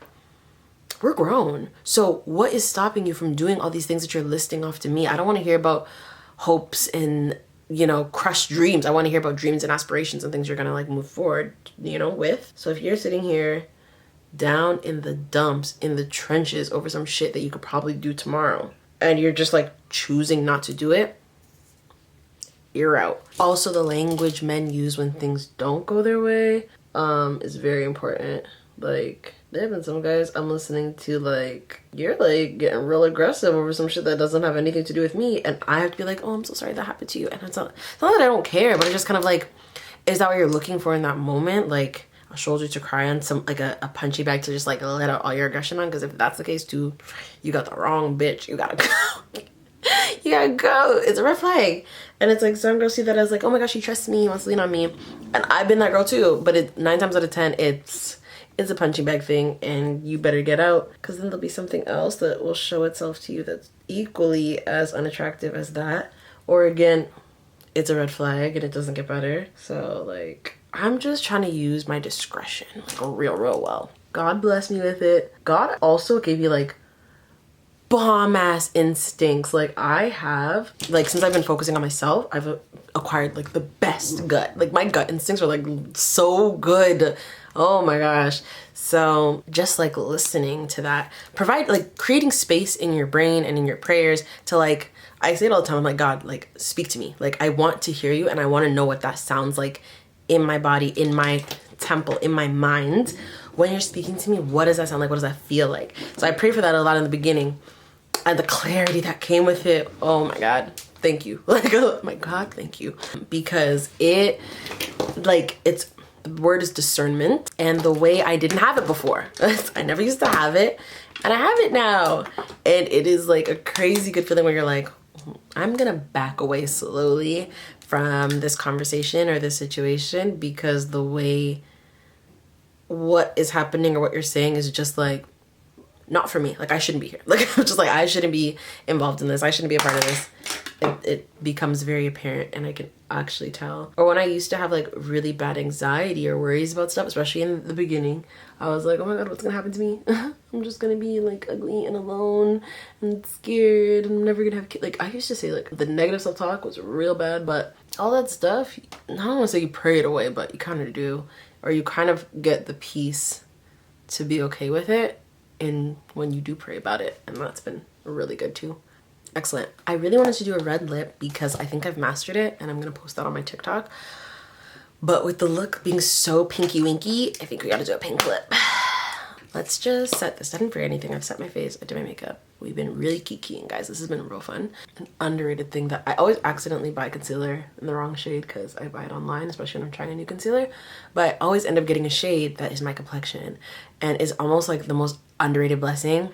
we're grown. So what is stopping you from doing all these things that you're listing off to me? I don't want to hear about hopes and, you know, crushed dreams. I want to hear about dreams and aspirations and things you're gonna like move forward, you know, with. So if you're sitting here down in the dumps, in the trenches over some shit that you could probably do tomorrow, and you're just like choosing not to do it, you're out. Also, the language men use when things don't go their way is very important. Like, there have been some guys I'm listening to, like, you're like getting real aggressive over some shit that doesn't have anything to do with me, and I have to be like, oh, I'm so sorry that happened to you. And it's not that I don't care, but it's just kind of like, is that what you're looking for in that moment? Like a shoulder to cry on, some like a punchy bag to just like let out all your aggression on? Because if that's the case too, you got the wrong bitch. You gotta go. You gotta go. It's a red flag. And it's like, some girls see that as like, oh my gosh, he trusts me, he wants to lean on me. And I've been that girl too, but 9 times out of 10 it's a punching bag thing, and you better get out, because then there'll be something else that will show itself to you that's equally as unattractive as that. Or again, it's a red flag and it doesn't get better. So like, I'm just trying to use my discretion like real well. God bless me with it. God also gave you like bomb ass instincts. Like I have, like, since I've been focusing on myself, I've acquired like the best gut. Like my gut instincts are like so good. Oh my gosh. So just like listening to that, provide like creating space in your brain and in your prayers to like, I say it all the time, I'm like, God, like speak to me. Like I want to hear you, and I want to know what that sounds like in my body, in my temple, in my mind. When you're speaking to me, what does that sound like? What does that feel like? So I pray for that a lot in the beginning, and the clarity that came with it. Oh my God, thank you. Like, oh my God, thank you. Because it, like, it's, the word is discernment, and the way I didn't have it before. I never used to have it, and I have it now. And it is like a crazy good feeling where you're like, I'm gonna back away slowly from this conversation or this situation, because the way what is happening or what you're saying is just like, not for me. Like I shouldn't be here. Like I'm just like, I shouldn't be involved in this. I shouldn't be a part of this. it becomes very apparent and I can actually tell. Or when I used to have like really bad anxiety or worries about stuff, especially in the beginning, I was like, oh my god, what's gonna happen to me? I'm just gonna be like ugly and alone and scared and I'm never gonna have kids. Like I used to say like the negative self-talk was real bad, but all that stuff, I don't want to say you pray it away, but you kind of do. Or you kind of get the peace to be okay with it in when you do pray about it, and that's been really good too. Excellent. I really wanted to do a red lip because I think I've mastered it and I'm gonna post that on my TikTok. But with the look being so pinky winky, I think we gotta do a pink lip. Let's just set this. I didn't forget anything. I've set my face, I did my makeup. We've been really kikiing, guys. This has been real fun. An underrated thing that I always accidentally buy concealer in the wrong shade because I buy it online, especially when I'm trying a new concealer. But I always end up getting a shade that is my complexion and is almost like the most underrated blessing,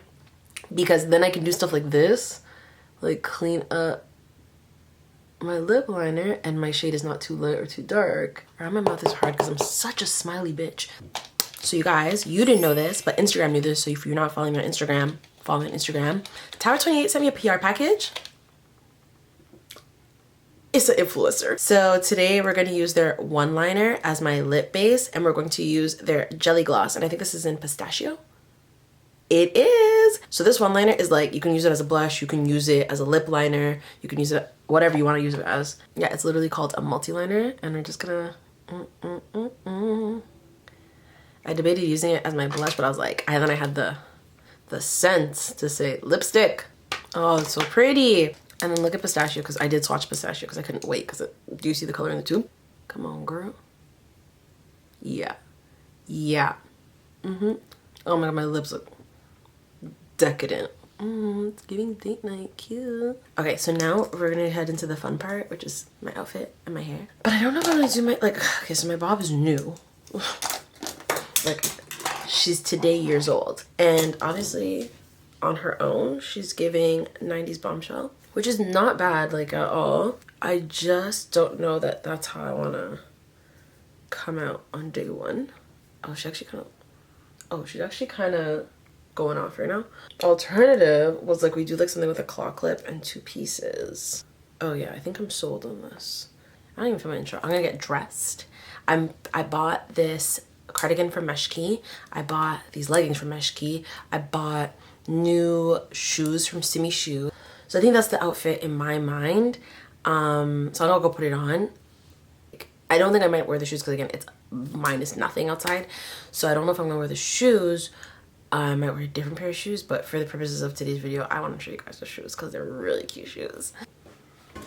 because then I can do stuff like this, like clean up my lip liner and my shade is not too light or too dark. Around my mouth is hard because I'm such a smiley bitch. So you guys, you didn't know this, but Instagram knew this. So if you're not following me on Instagram, follow me on Instagram. Tower28 sent me a PR package. It's an influencer. So today we're going to use their one liner as my lip base and we're going to use their jelly gloss. And I think this is in pistachio. It is. So this one liner is like, you can use it as a blush, you can use it as a lip liner, you can use it whatever you want to use it as. Yeah, it's literally called a multi-liner and we're just gonna I debated using it as my blush, but I was like, then I had the sense to say lipstick. Oh, it's so pretty. And then look at pistachio, because I did swatch pistachio because I couldn't wait, because do you see the color in the tube? Come on, girl. Yeah. Yeah. Oh my god, my lips look decadent. It's giving date night. Cute. Okay, so now we're gonna head into the fun part, which is my outfit and my hair. But I don't know if I'm gonna do my, like, okay, so my bob is new. Like, she's today years old. And honestly, on her own, she's giving 90s bombshell, which is not bad, like, at all. I just don't know that that's how I wanna come out on day one. Oh, she's actually kind of going off right now. Alternative was like we do like something with a claw clip and 2 pieces. Oh yeah, I think I'm sold on this. I don't even feel my intro. I'm gonna get dressed. I bought this cardigan from Meshki. I bought these leggings from Meshki. I bought new shoes from Simi Shoe. So I think that's the outfit in my mind. So I'm gonna go put it on. I don't think I might wear the shoes because again, it's minus nothing outside. So I don't know if I'm gonna wear the shoes. I might wear a different pair of shoes, but for the purposes of today's video, I want to show you guys the shoes because they're really cute shoes.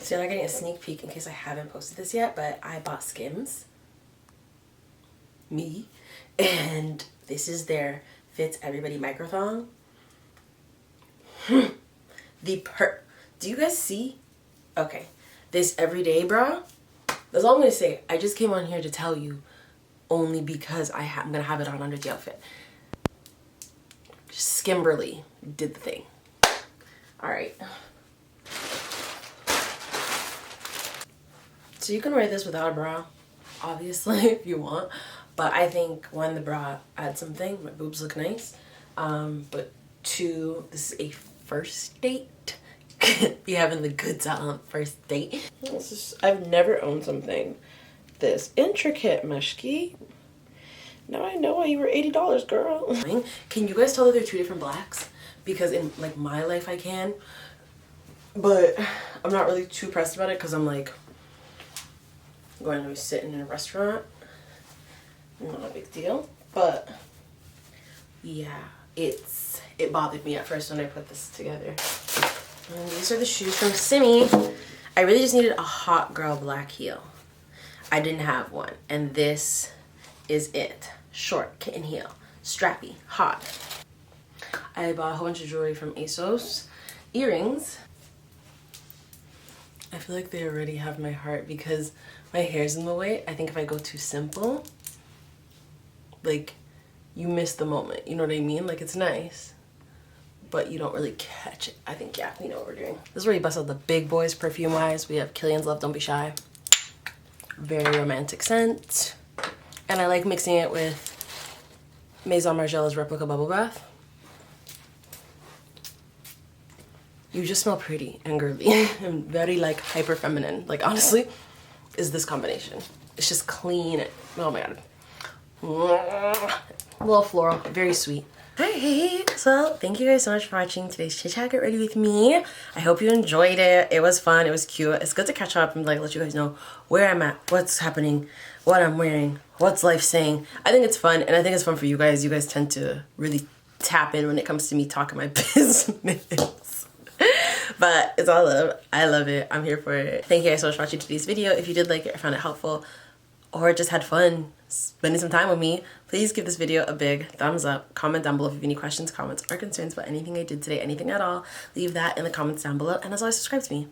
So you're not getting a sneak peek in case I haven't posted this yet, but I bought Skims. Me. And this is their Fits Everybody Micro Thong. Do you guys see? Okay. This everyday bra. That's all I'm going to say. I just came on here to tell you only because I'm going to have it on under the outfit. Skimberly did the thing. All right. So you can wear this without a bra, obviously, if you want. But I think one, the bra adds something. My boobs look nice. But 2, this is a first date. Be having the goods out on first date. I've never owned something this intricate, Meshki. Now I know why you were $80, girl. Can you guys tell that they're 2 different blacks? Because in like my life I can, but I'm not really too pressed about it because I'm like going to be sitting in a restaurant. Not a big deal, but yeah, it bothered me at first when I put this together. And these are the shoes from Simi. I really just needed a hot girl black heel. I didn't have one, and this is it. Short kitten heel, strappy, hot. I bought a whole bunch of jewelry from ASOS. Earrings. I feel like they already have my heart because my hair's in the way. I think if I go too simple, like, you miss the moment. You know what I mean? Like, it's nice, but you don't really catch it. I think, yeah, we know what we're doing. This is where you bust out the big boys perfume-wise. We have Killian's Love Don't Be Shy. Very romantic scent. And I like mixing it with Maison Margiela's Replica Bubble Bath. you just smell pretty and girly and very like hyper feminine. Like honestly, is this combination. It's just clean. Oh my god. A little floral, very sweet. Alright, so thank you guys so much for watching today's Chit Chat Get Ready with me. I hope you enjoyed it. It was fun, it was cute. It's good to catch up and like let you guys know where I'm at, what's happening, what I'm wearing, what's life saying. I think it's fun, and I think it's fun for you guys. You guys tend to really tap in when it comes to me talking my business. But it's all love. I love it. I'm here for it. Thank you guys so much for watching today's video. If you did like it or found it helpful or just had fun spending some time with me, please give this video a big thumbs up. Comment down below if you have any questions, comments, or concerns about anything I did today, anything at all. Leave that in the comments down below. And as always, subscribe to me.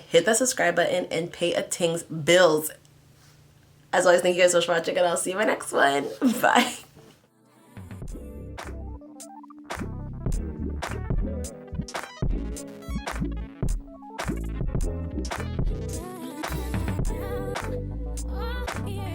Hit that subscribe button and pay a ting's bills. As always, thank you guys so much for watching, and I'll see you in my next one. Bye. Oh, yeah.